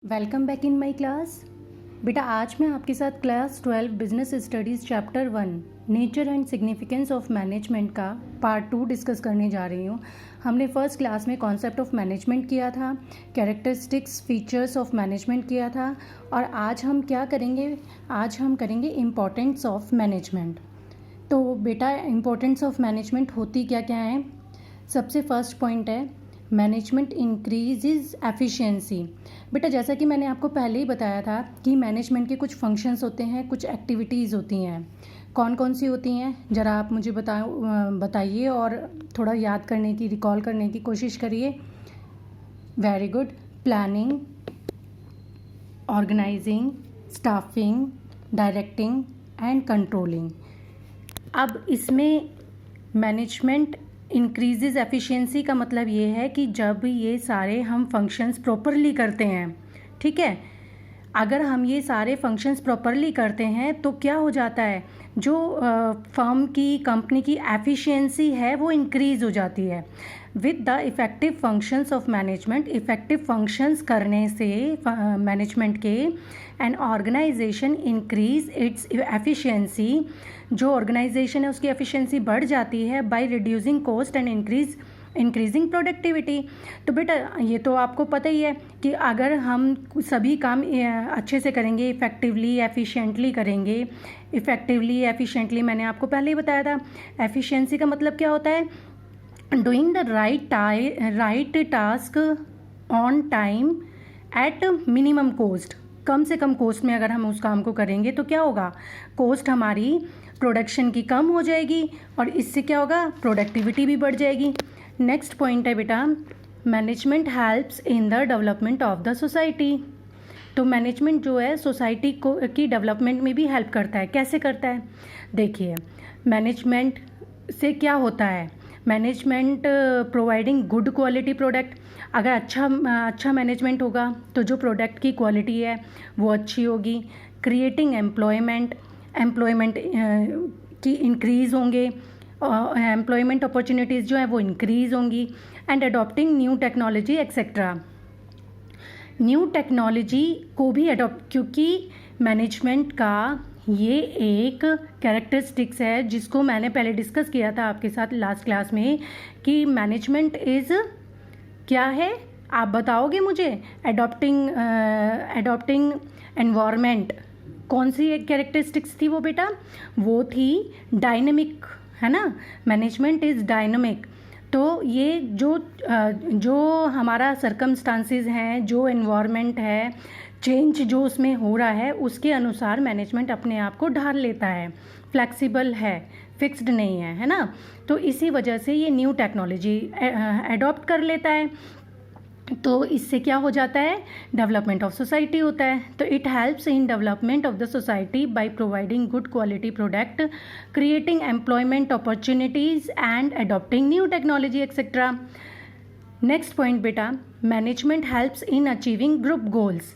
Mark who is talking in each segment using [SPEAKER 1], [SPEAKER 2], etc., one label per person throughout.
[SPEAKER 1] Welcome back in my class. बेटा आज मैं आपके साथ class 12 business studies chapter 1 nature and significance of management का पार्ट 2 डिस्कस करने जा रही हूँ। हमने फर्स्ट क्लास में कॉन्सेप्ट ऑफ मैनेजमेंट किया था, कैरेक्टरिस्टिक्स फीचर्स ऑफ मैनेजमेंट किया था और आज हम क्या करेंगे, आज हम करेंगे इम्पोर्टेंस ऑफ मैनेजमेंट। तो बेटा इम्पोर्टेंस ऑफ मैनेजमेंट होती क्या क्या है। सबसे फर्स्ट पॉइंट है मैनेजमेंट इंक्रीजेज एफिशिएंसी। बेटा जैसा कि मैंने आपको पहले ही बताया था कि मैनेजमेंट के कुछ फंक्शंस होते हैं, कुछ एक्टिविटीज़ होती हैं। कौन कौन सी होती हैं ज़रा आप मुझे बताइए और थोड़ा याद करने की, रिकॉल करने की कोशिश करिए। Very good. Planning, organising, staffing, directing and controlling. अब इसमें मैनेजमेंट इंक्रीजेज एफिशिएंसी का मतलब ये है कि जब ये सारे हम फंक्शंस प्रॉपरली करते हैं, ठीक है, अगर हम ये सारे फंक्शंस प्रॉपरली करते हैं तो क्या हो जाता है, जो फर्म की, कंपनी की एफिशिएंसी है वो इंक्रीज़ हो जाती है। With the effective functions of management, effective functions करने से मैनेजमेंट के and organisation increase its efficiency, जो ऑर्गेनाइजेशन है उसकी एफिशिएंसी बढ़ जाती है by reducing cost and increasing productivity. तो बेटा ये तो आपको पता ही है कि अगर हम सभी काम अच्छे से करेंगे, इफ़ेक्टिवली एफिशिएंटली करेंगे, इफ़ेक्टिवली एफिशिएंटली मैंने आपको पहले ही बताया था। एफिशिएंसी का मतलब क्या होता है, doing the right task on time at minimum cost. कम से कम कॉस्ट में अगर हम उस काम को करेंगे तो क्या होगा, कॉस्ट हमारी प्रोडक्शन की कम हो जाएगी और इससे क्या होगा, प्रोडक्टिविटी भी बढ़ जाएगी। नेक्स्ट पॉइंट है बेटा management helps in the development of the society. तो मैनेजमेंट जो है सोसाइटी को की डेवलपमेंट में भी हेल्प करता है। कैसे करता है, देखिए मैनेजमेंट से क्या होता है, management providing good quality product. अगर अच्छा मैनेजमेंट होगा तो जो प्रोडक्ट की क्वालिटी है वो अच्छी होगी। क्रिएटिंग एम्प्लॉयमेंट की इंक्रीज़ होंगे, एम्प्लॉयमेंट अपॉर्चुनिटीज़ जो है वो इंक्रीज़ होंगी। And adopting new technology etcetera. New technology को भी अडॉप्ट, क्योंकि मैनेजमेंट का ये एक कैरेक्टरिस्टिक्स है जिसको मैंने पहले डिस्कस किया था आपके साथ लास्ट क्लास में कि मैनेजमेंट इज़ क्या है, आप बताओगे मुझे। अडॉप्टिंग एनवायरनमेंट, कौन सी एक कैरेक्टरिस्टिक्स थी वो बेटा, वो थी डायनेमिक, है ना। Management is dynamic. तो ये जो हमारा सर्कमस्टांसेस हैं, जो एनवायरनमेंट है, चेंज जो उसमें हो रहा है उसके अनुसार मैनेजमेंट अपने आप को ढाल लेता है, फ्लेक्सिबल है, फिक्स्ड नहीं है ना। तो इसी वजह से ये न्यू टेक्नोलॉजी अडॉप्ट कर लेता है। तो इससे क्या हो जाता है, डेवलपमेंट ऑफ सोसाइटी होता है। तो it helps in development of the society by providing good quality product, creating employment opportunities and adopting new technology etcetera. Next point बेटा management helps in achieving group goals.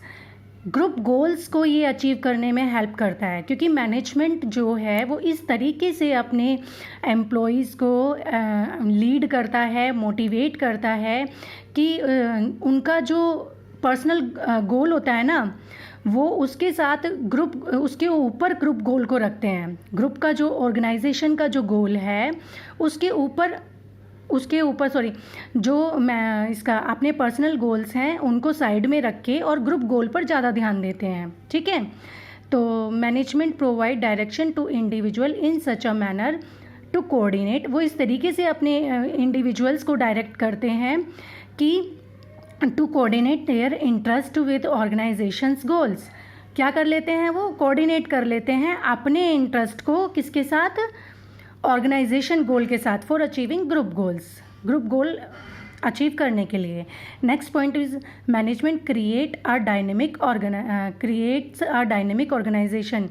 [SPEAKER 1] Group goals को ये achieve करने में help करता है, क्योंकि management जो है वो इस तरीके से अपने एम्प्लॉयज़ को लीड करता है, मोटिवेट करता है कि उनका जो पर्सनल गोल होता है ना वो उसके साथ उसके ऊपर ग्रुप गोल को रखते हैं। ग्रुप का जो ऑर्गेनाइजेशन का जो गोल है उसके ऊपर जो मैं इसका अपने पर्सनल गोल्स हैं उनको साइड में रख के और ग्रुप गोल पर ज़्यादा ध्यान देते हैं, ठीक है। तो management provide direction to individual in such a manner to coordinate. वो इस तरीके से अपने इंडिविजुअल्स को डायरेक्ट करते हैं कि to coordinate their interest with organisation's goals. क्या कर लेते हैं, वो कोऑर्डिनेट कर लेते हैं अपने इंटरेस्ट को किसके साथ, ऑर्गेनाइजेशन गोल के साथ, for achieving group goal achieve करने के लिए। Next point is management creates a dynamic organisation.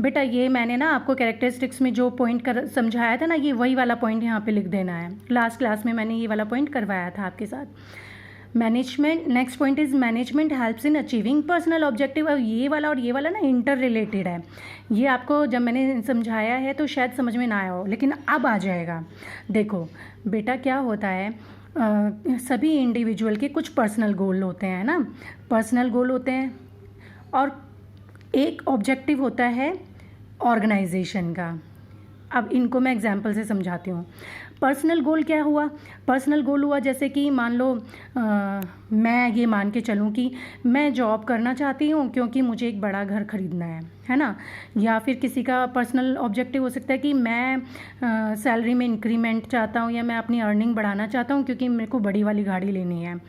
[SPEAKER 1] बेटा ये मैंने ना आपको कैरेक्टरिस्टिक्स में जो पॉइंट समझाया था ना, ये वही वाला पॉइंट यहाँ पे लिख देना है। लास्ट क्लास में मैंने ये वाला पॉइंट करवाया था आपके साथ। Management, next point is management helps in achieving personal objective. और ये वाला ना इंटर रिलेटेड है। ये आपको जब मैंने समझाया है तो शायद समझ में ना आया हो, लेकिन अब आ जाएगा। देखो बेटा क्या होता है, सभी इंडिविजुअल के कुछ पर्सनल गोल होते हैं ना, पर्सनल गोल होते हैं, और एक ऑब्जेक्टिव होता है ऑर्गेनाइजेशन का। अब इनको मैं एग्जांपल से समझाती हूँ। पर्सनल गोल क्या हुआ? पर्सनल गोल हुआ जैसे कि मान लो मैं ये मान के चलूँ कि मैं जॉब करना चाहती हूँ क्योंकि मुझे एक बड़ा घर खरीदना है ना। या फिर किसी का पर्सनल ऑब्जेक्टिव हो सकता है कि मैं सैलरी में इंक्रीमेंट चाहता हूँ, या मैं अपनी अर्निंग बढ़ाना चाहता हूँ क्योंकि मेरे को बड़ी वाली गाड़ी लेनी है।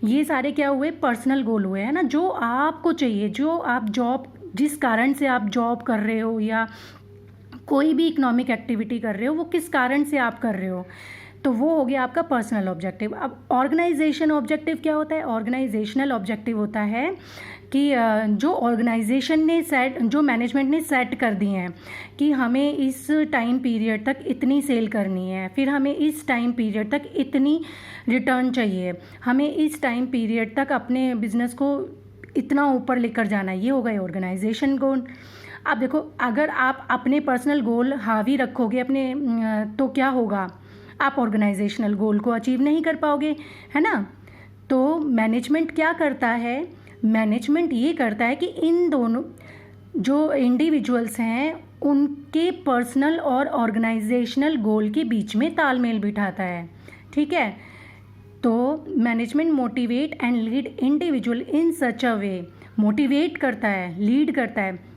[SPEAKER 1] ये सारे क्या हुए? पर्सनल गोल हुए, है ना, जो आपको चाहिए, जो आप जॉब, जिस कारण से आप जॉब कर रहे हो या कोई भी इकोनॉमिक एक्टिविटी कर रहे हो, वो किस कारण से आप कर रहे हो, तो वो हो गया आपका पर्सनल ऑब्जेक्टिव। अब ऑर्गेनाइजेशन ऑब्जेक्टिव क्या होता है? ऑर्गेनाइजेशनल ऑब्जेक्टिव होता है कि जो ऑर्गेनाइजेशन ने सेट, जो मैनेजमेंट ने सेट कर दिए हैं कि हमें इस टाइम पीरियड तक इतनी सेल करनी है, फिर हमें इस टाइम पीरियड तक इतनी रिटर्न चाहिए, हमें इस टाइम पीरियड तक अपने बिजनेस को इतना ऊपर लेकर जाना है। ये हो गए ऑर्गेनाइजेशन गोल। अब देखो, अगर आप अपने पर्सनल गोल हावी रखोगे अपने, तो क्या होगा? आप ऑर्गेनाइजेशनल गोल को अचीव नहीं कर पाओगे, है ना। तो मैनेजमेंट क्या करता है? मैनेजमेंट ये करता है कि इन दोनों जो इंडिविजुअल्स हैं उनके पर्सनल और ऑर्गेनाइजेशनल गोल के बीच में तालमेल बिठाता है, ठीक है। तो management motivate and lead individual in such a way, motivate करता है, लीड करता है।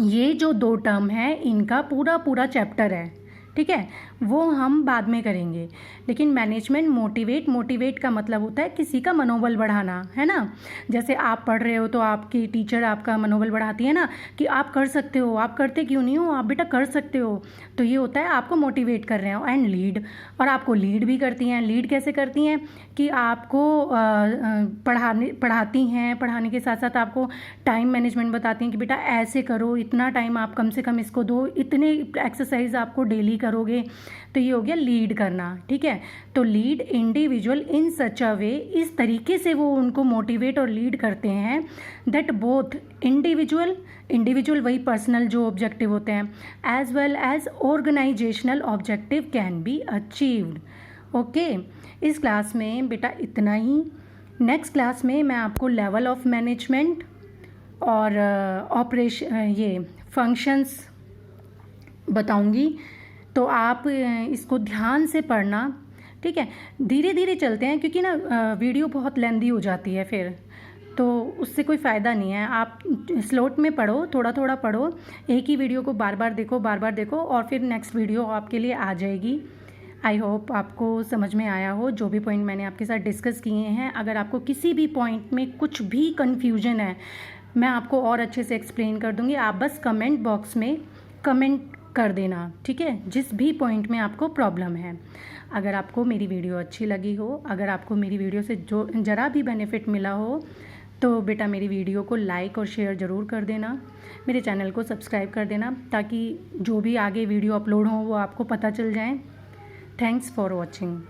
[SPEAKER 1] ये जो दो टर्म है इनका पूरा चैप्टर है, ठीक है, वो हम बाद में करेंगे। लेकिन मैनेजमेंट मोटिवेट का मतलब होता है किसी का मनोबल बढ़ाना, है ना। जैसे आप पढ़ रहे हो तो आपकी टीचर आपका मनोबल बढ़ाती है ना कि आप कर सकते हो, आप करते क्यों नहीं हो, आप बेटा कर सकते हो। तो ये होता है आपको मोटिवेट कर रहे हो। एंड लीड, और आपको लीड भी करती हैं। लीड कैसे करती हैं? कि आपको पढ़ाती हैं, पढ़ाने के साथ साथ आपको टाइम मैनेजमेंट बताती हैं कि बेटा ऐसे करो, इतना टाइम आप कम से कम इसको दो, इतने एक्सरसाइज आपको डेली करोगे। तो ये हो गया लीड करना, ठीक है। तो लीड इंडिविजुअल इन सच अ वे, इस तरीके से वो उनको मोटिवेट और लीड करते हैं दैट बोथ इंडिविजुअल वही पर्सनल जो ऑब्जेक्टिव होते हैं, as well as organisational objective can be achieved. Okay, इस क्लास में बेटा इतना ही। नेक्स्ट क्लास में मैं आपको लेवल ऑफ मैनेजमेंट और ऑपरेशन, ये फंक्शंस बताऊंगी, तो आप इसको ध्यान से पढ़ना, ठीक है। धीरे धीरे चलते हैं क्योंकि ना वीडियो बहुत लेंदी हो जाती है फिर, तो उससे कोई फ़ायदा नहीं है। आप स्लोट में पढ़ो, थोड़ा थोड़ा पढ़ो, एक ही वीडियो को बार बार देखो और फिर नेक्स्ट वीडियो आपके लिए आ जाएगी। आई होप आपको समझ में आया हो जो भी पॉइंट मैंने आपके साथ डिस्कस किए हैं। अगर आपको किसी भी पॉइंट में कुछ भी कन्फ्यूजन है, मैं आपको और अच्छे से एक्सप्लेन कर दूँगी। आप बस कमेंट बॉक्स में कमेंट कर देना, ठीक है, जिस भी पॉइंट में आपको प्रॉब्लम है। अगर आपको मेरी वीडियो अच्छी लगी हो, अगर आपको मेरी वीडियो से जो ज़रा भी बेनिफिट मिला हो, तो बेटा मेरी वीडियो को लाइक और शेयर ज़रूर कर देना। मेरे चैनल को सब्सक्राइब कर देना ताकि जो भी आगे वीडियो अपलोड हो वो आपको पता चल जाए। Thanks for watching.